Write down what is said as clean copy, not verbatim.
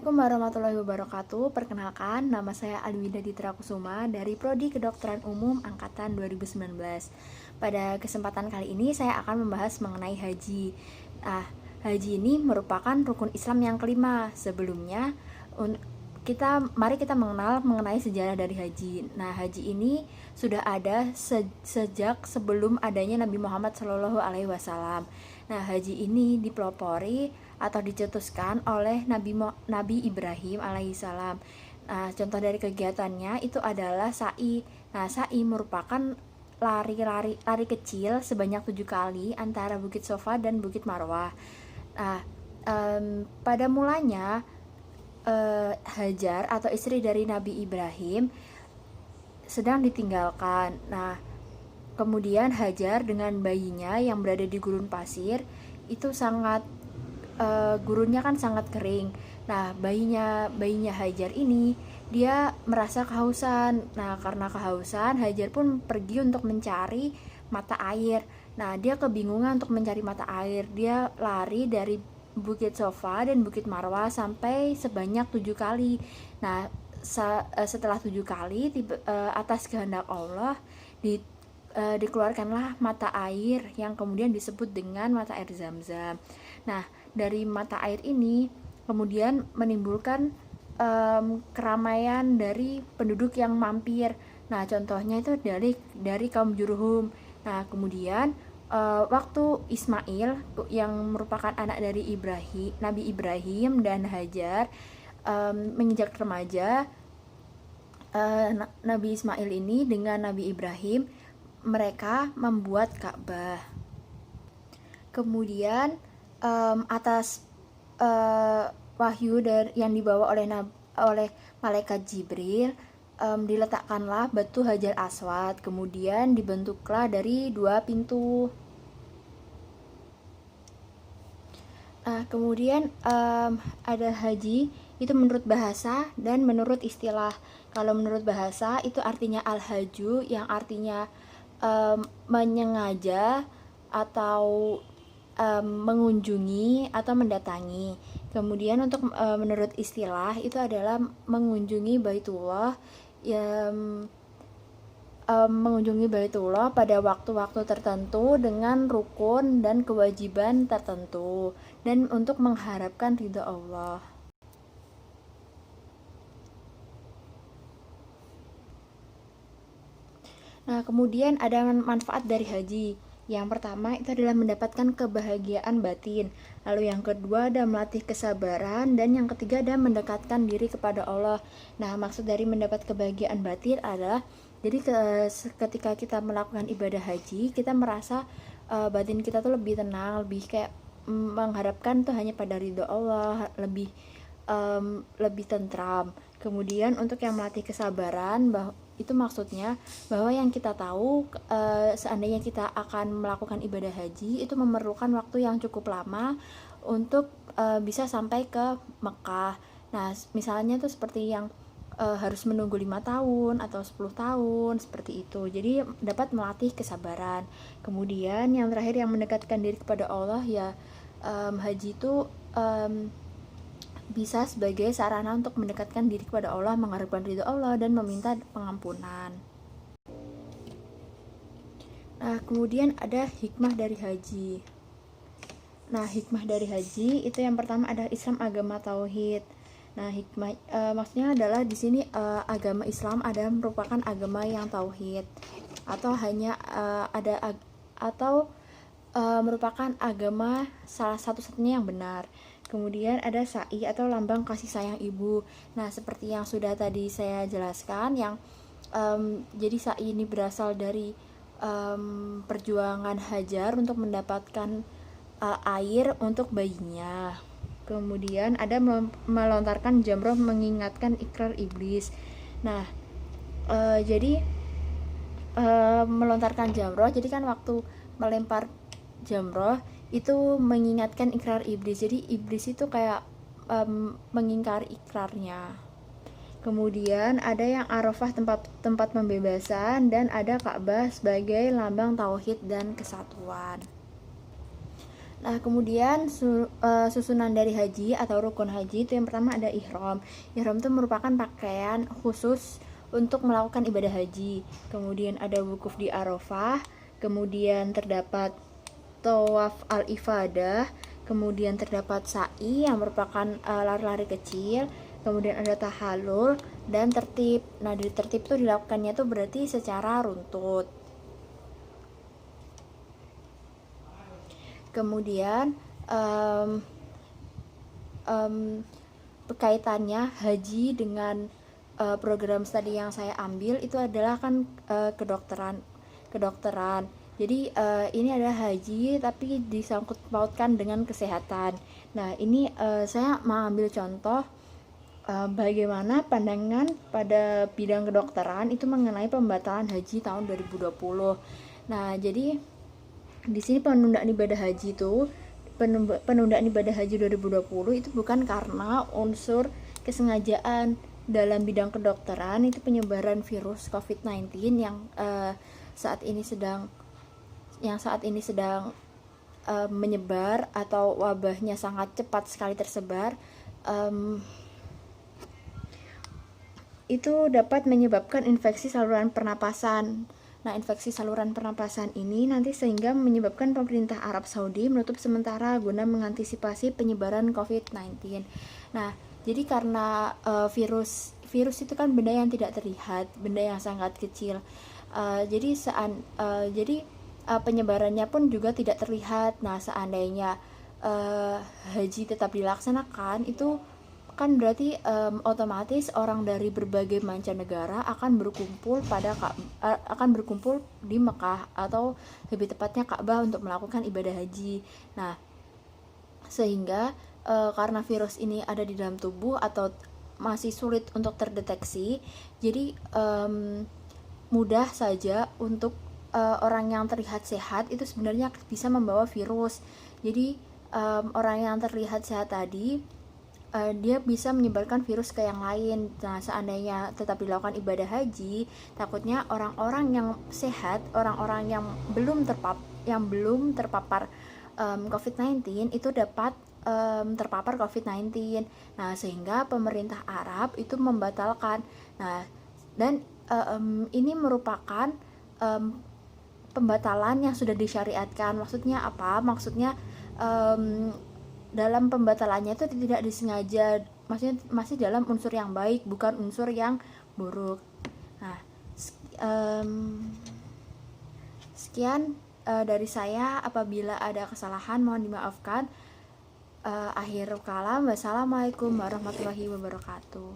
Assalamualaikum warahmatullahi wabarakatuh. Perkenalkan, nama saya Alwida Ditra Kusuma dari Prodi Kedokteran Umum Angkatan 2019. Pada kesempatan kali ini saya akan membahas mengenai haji. Haji ini merupakan rukun Islam yang kelima. Sebelumnya, mari kita mengenal mengenai sejarah dari haji. Nah, haji ini sudah ada sejak sebelum adanya Nabi Muhammad SAW. Nah, haji ini dipelopori atau dicetuskan oleh Nabi Ibrahim alaihissalam. Nah, contoh dari kegiatannya itu adalah sa'i. Nah, sa'i merupakan lari kecil sebanyak 7 kali antara Bukit Sofa dan Bukit Marwah. Nah, pada mulanya Hajar atau istri dari Nabi Ibrahim sedang ditinggalkan. Nah, kemudian Hajar dengan bayinya yang berada di gurun pasir itu gurunnya kan sangat kering. Nah, bayinya Hajar ini dia merasa kehausan. Nah, karena kehausan, Hajar pun pergi untuk mencari mata air. Nah, dia kebingungan untuk mencari mata air. Dia lari dari Bukit Sofa dan Bukit Marwah sampai sebanyak 7 kali. Nah, setelah 7 kali atas kehendak Allah dikeluarkanlah mata air yang kemudian disebut dengan mata air Zam-Zam. Nah, dari mata air ini kemudian menimbulkan keramaian dari penduduk yang mampir. Nah, contohnya itu dari kaum Jurhum. Nah, kemudian waktu Ismail yang merupakan anak dari Nabi Ibrahim dan Hajar menginjak remaja, Nabi Ismail ini dengan Nabi Ibrahim mereka membuat Ka'bah. Kemudian atas wahyu yang dibawa oleh malaikat Jibril, diletakkanlah batu Hajar Aswad. Kemudian dibentuklah dari 2 pintu. Nah, kemudian ada haji itu menurut bahasa dan menurut istilah. Kalau menurut bahasa itu artinya al-haju, yang artinya menyengaja atau mengunjungi atau mendatangi. Kemudian untuk menurut istilah itu adalah mengunjungi Baitullah pada waktu-waktu tertentu dengan rukun dan kewajiban tertentu dan untuk mengharapkan ridha Allah. Nah, kemudian ada manfaat dari haji. Yang pertama itu adalah mendapatkan kebahagiaan batin. Lalu yang kedua ada melatih kesabaran, dan yang ketiga ada mendekatkan diri kepada Allah. Nah, maksud dari mendapat kebahagiaan batin adalah jadi ketika kita melakukan ibadah haji, kita merasa batin kita tuh lebih tenang, lebih kayak mengharapkan tuh hanya pada ridho Allah, lebih tentram. Kemudian untuk yang melatih kesabaran, itu maksudnya bahwa yang kita tahu seandainya kita akan melakukan ibadah haji itu memerlukan waktu yang cukup lama untuk bisa sampai ke Mekah. Nah, misalnya tuh seperti yang harus menunggu 5 tahun atau 10 tahun seperti itu. Jadi dapat melatih kesabaran. Kemudian yang terakhir yang mendekatkan diri kepada Allah, ya haji itu bisa sebagai sarana untuk mendekatkan diri kepada Allah, mengharapkan ridho Allah, dan meminta pengampunan. Nah, kemudian ada hikmah dari haji. Nah, hikmah dari haji itu yang pertama ada Islam agama tauhid. Nah, hikmah maksudnya adalah di sini agama Islam adalah merupakan agama yang tauhid atau hanya merupakan agama salah satu-satunya yang benar. Kemudian ada sa'i atau lambang kasih sayang ibu. Nah, seperti yang sudah tadi saya jelaskan, yang jadi sa'i ini berasal dari perjuangan Hajar untuk mendapatkan air untuk bayinya. Kemudian ada melontarkan jamroh mengingatkan ikrar iblis. Nah, jadi melontarkan jamroh, jadi kan waktu melempar jamroh itu mengingatkan ikrar iblis. Jadi iblis itu kayak mengingkari ikrarnya. Kemudian ada yang Arafah, tempat pembebasan, dan ada Ka'bah sebagai lambang tauhid dan kesatuan. Nah, kemudian susunan dari haji atau rukun haji itu yang pertama ada ihram. Ihram itu merupakan pakaian khusus untuk melakukan ibadah haji. Kemudian ada wukuf di Arafah, kemudian terdapat tawaf al-ifadah, kemudian terdapat sa'i yang merupakan lari-lari kecil, kemudian ada tahallul dan tertib. Nah, di tertib itu dilakukannya tuh berarti secara runtut. Kemudian um, um, kaitannya haji dengan program studi yang saya ambil itu adalah kan kedokteran. Jadi ini adalah haji tapi disangkut pautkan dengan kesehatan. Nah, ini saya mengambil contoh bagaimana pandangan pada bidang kedokteran itu mengenai pembatalan haji tahun 2020. Nah, jadi di sini penundaan ibadah haji itu penundaan ibadah haji 2020 itu bukan karena unsur kesengajaan dalam bidang kedokteran, itu penyebaran virus COVID-19 yang saat ini sedang menyebar atau wabahnya sangat cepat sekali tersebar. Itu dapat menyebabkan infeksi saluran pernapasan. Nah, infeksi saluran pernapasan ini nanti sehingga menyebabkan pemerintah Arab Saudi menutup sementara guna mengantisipasi penyebaran COVID-19. Nah, jadi karena virus itu kan benda yang tidak terlihat, benda yang sangat kecil. Jadi penyebarannya pun juga tidak terlihat. Nah, seandainya haji tetap dilaksanakan, itu kan berarti otomatis orang dari berbagai mancanegara akan berkumpul di Mekah atau lebih tepatnya Ka'bah untuk melakukan ibadah haji. Nah, sehingga karena virus ini ada di dalam tubuh atau masih sulit untuk terdeteksi, jadi mudah saja untuk orang yang terlihat sehat itu sebenarnya bisa membawa virus. Jadi orang yang terlihat sehat tadi dia bisa menyebarkan virus ke yang lain. Nah, seandainya tetap dilakukan ibadah haji, takutnya orang-orang yang sehat, orang-orang yang belum terpapar COVID-19 itu dapat terpapar COVID-19. Nah, sehingga pemerintah Arab itu membatalkan. Nah, dan ini merupakan pembatalan yang sudah disyariatkan. Maksudnya apa? Maksudnya dalam pembatalannya itu tidak disengaja, maksudnya masih dalam unsur yang baik, bukan unsur yang buruk. Nah, sekian dari saya. Apabila ada kesalahan mohon dimaafkan. Akhir kalam, wassalamualaikum warahmatullahi wabarakatuh.